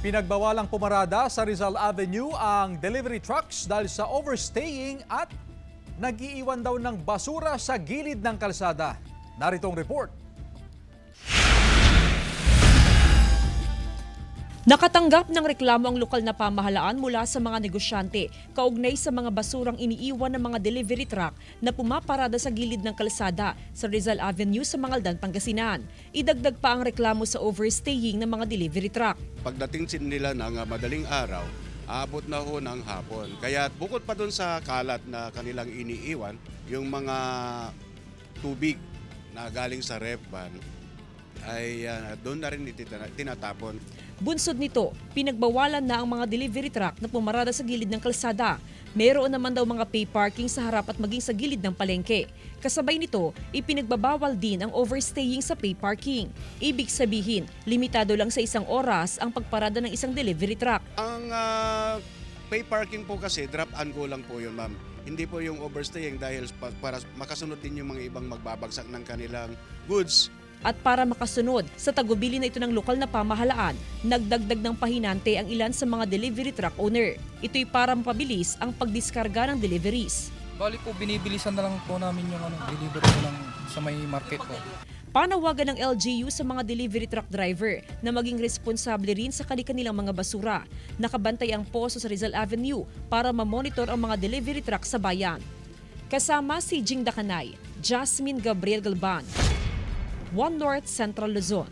Pinagbawalang pumarada sa Rizal Avenue ang delivery trucks dahil sa overstaying at nag-iiwan daw ng basura sa gilid ng kalsada. Narito ang report. Nakatanggap ng reklamo ang lokal na pamahalaan mula sa mga negosyante kaugnay sa mga basurang iniiwan ng mga delivery truck na pumaparada sa gilid ng kalsada sa Rizal Avenue sa Mangaldan, Pangasinan. Idagdag pa ang reklamo sa overstaying ng mga delivery truck. Pagdating nila ng madaling araw, aabot na ho ng hapon. Kaya bukod pa doon sa kalat na kanilang iniiwan, yung mga tubig na galing sa ref van ay doon na rin tinatapon. Bunsod nito, pinagbawalan na ang mga delivery truck na pumarada sa gilid ng kalsada. Meron naman daw mga pay parking sa harap at maging sa gilid ng palengke. Kasabay nito, ipinagbabawal din ang overstaying sa pay parking. Ibig sabihin, limitado lang sa isang oras ang pagparada ng isang delivery truck. Ang pay parking po kasi drop and go lang po yun, ma'am. Hindi po yung overstaying dahil para makasunod din yung mga ibang magbabagsak ng kanilang goods. At para makasunod sa tagubili na ito ng lokal na pamahalaan, nagdagdag ng pahinante ang ilan sa mga delivery truck owner. Ito'y para mapabilis ang pagdiskarga ng deliveries. Bali po, binibilisan na lang po namin yung delivery ko lang sa may market po. Panawagan ng LGU sa mga delivery truck driver na maging responsable rin sa kanilang mga basura. Nakabantay ang poso sa Rizal Avenue para mamonitor ang mga delivery truck sa bayan. Kasama si Jing Dakanay, Jasmine Gabriel Galban, One North Central Luzon.